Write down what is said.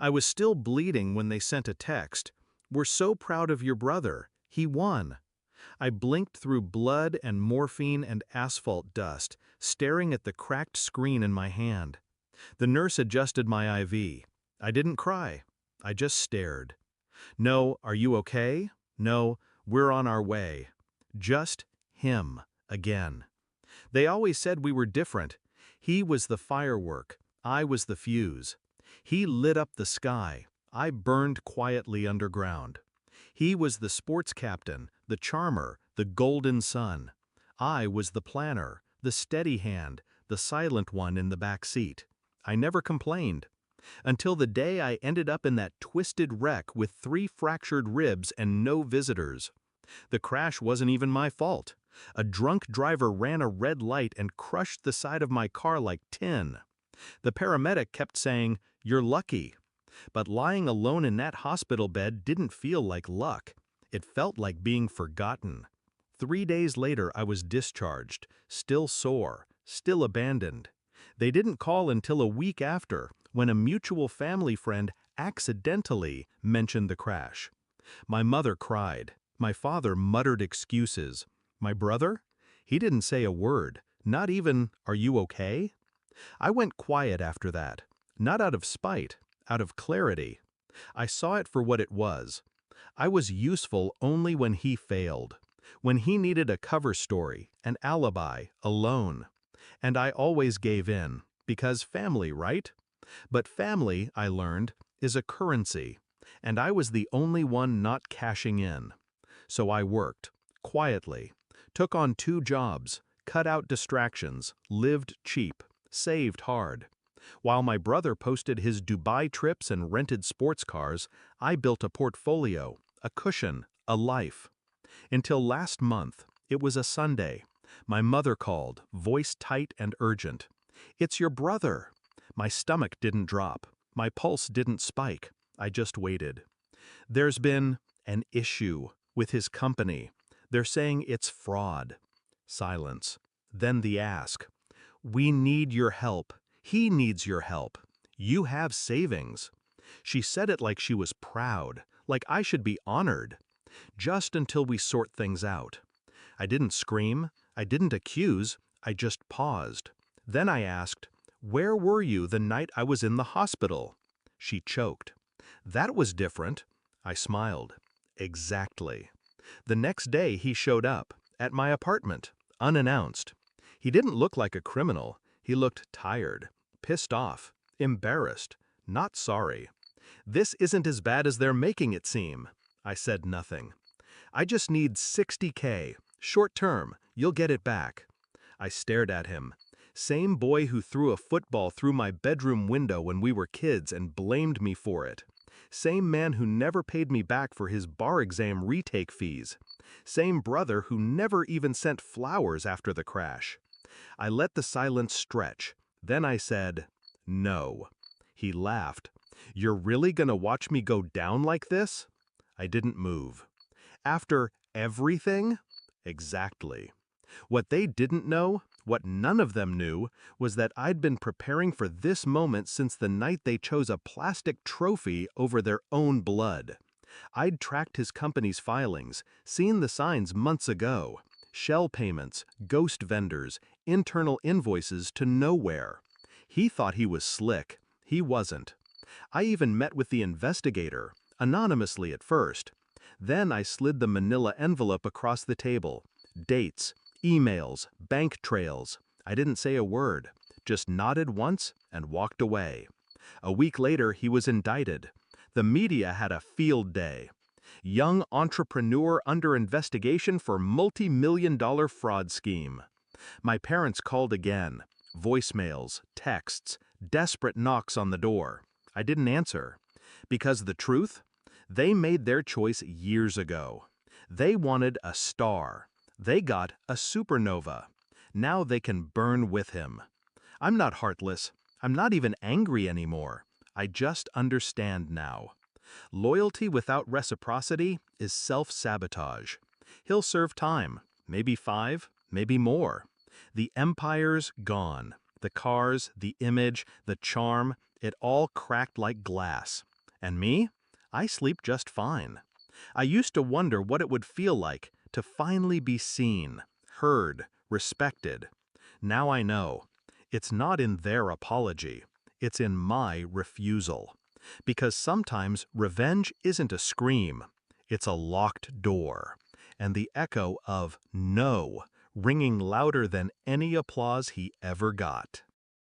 I was still bleeding when they sent a text. "We're so proud of your brother. He won." I blinked through blood and morphine and asphalt dust, staring at the cracked screen in my hand. The nurse adjusted my IV. I didn't cry. I just stared. No, "Are you okay?" No, "We're on our way." Just him, again. They always said we were different. He was the firework. I was the fuse. He lit up the sky. I burned quietly underground. He was the sports captain, the charmer, the golden sun. I was the planner, the steady hand, the silent one in the back seat. I never complained. Until the day I ended up in that twisted wreck with 3 fractured ribs and no visitors. The crash wasn't even my fault. A drunk driver ran a red light and crushed the side of my car like tin. The paramedic kept saying, "You're lucky." But lying alone in that hospital bed didn't feel like luck. It felt like being forgotten. 3 days later I was discharged, still sore, still abandoned. They didn't call until a week after, when a mutual family friend accidentally mentioned the crash. My mother cried. My father muttered excuses. My brother? He didn't say a word, not even, "Are you okay?" I went quiet after that, not out of spite, out of clarity. I saw it for what it was. I was useful only when he failed, when he needed a cover story, an alibi, a loan. And I always gave in, because family, right? But family, I learned, is a currency, and I was the only one not cashing in. So I worked, quietly, took on 2 jobs, cut out distractions, lived cheap, saved hard. While my brother posted his Dubai trips and rented sports cars, I built a portfolio, a cushion, a life. Until last month, it was a Sunday. My mother called, voice tight and urgent. "It's your brother." My stomach didn't drop. My pulse didn't spike. I just waited. "There's been an issue with his company. They're saying it's fraud." Silence. Then the ask. "We need your help. He needs your help. You have savings." She said it like she was proud, like I should be honored. "Just until we sort things out." I didn't scream. I didn't accuse. I just paused. Then I asked, "Where were you the night I was in the hospital?" She choked. "That was different." I smiled. "Exactly." The next day he showed up, at my apartment, unannounced. He didn't look like a criminal. He looked tired, pissed off, embarrassed, not sorry. "This isn't as bad as they're making it seem." I said nothing. "I just need 60K. Short term, you'll get it back." I stared at him. Same boy who threw a football through my bedroom window when we were kids and blamed me for it. Same man who never paid me back for his bar exam retake fees. Same brother who never even sent flowers after the crash. I let the silence stretch. Then I said, "No." He laughed. "You're really gonna watch me go down like this?" I didn't move. "After everything?" Exactly. What they didn't know, what none of them knew, was that I'd been preparing for this moment since the night they chose a plastic trophy over their own blood. I'd tracked his company's filings, seen the signs months ago. Shell payments, ghost vendors, internal invoices to nowhere. He thought he was slick. He wasn't. I even met with the investigator, anonymously at first. Then I slid the manila envelope across the table. Dates, emails, bank trails. I didn't say a word, just nodded once and walked away. A week later, he was indicted. The media had a field day. Young entrepreneur under investigation for multi-million-dollar fraud scheme. My parents called again. Voicemails, texts, desperate knocks on the door. I didn't answer. Because the truth? They made their choice years ago. They wanted a star. They got a supernova. Now they can burn with him. I'm not heartless. I'm not even angry anymore. I just understand now. Loyalty without reciprocity is self-sabotage. He'll serve time, maybe 5, maybe more. The empire's gone. The cars, the image, the charm, it all cracked like glass. And me? I sleep just fine. I used to wonder what it would feel like to finally be seen, heard, respected. Now I know. It's not in their apology. It's in my refusal. Because sometimes revenge isn't a scream. It's a locked door. And the echo of no ringing louder than any applause he ever got.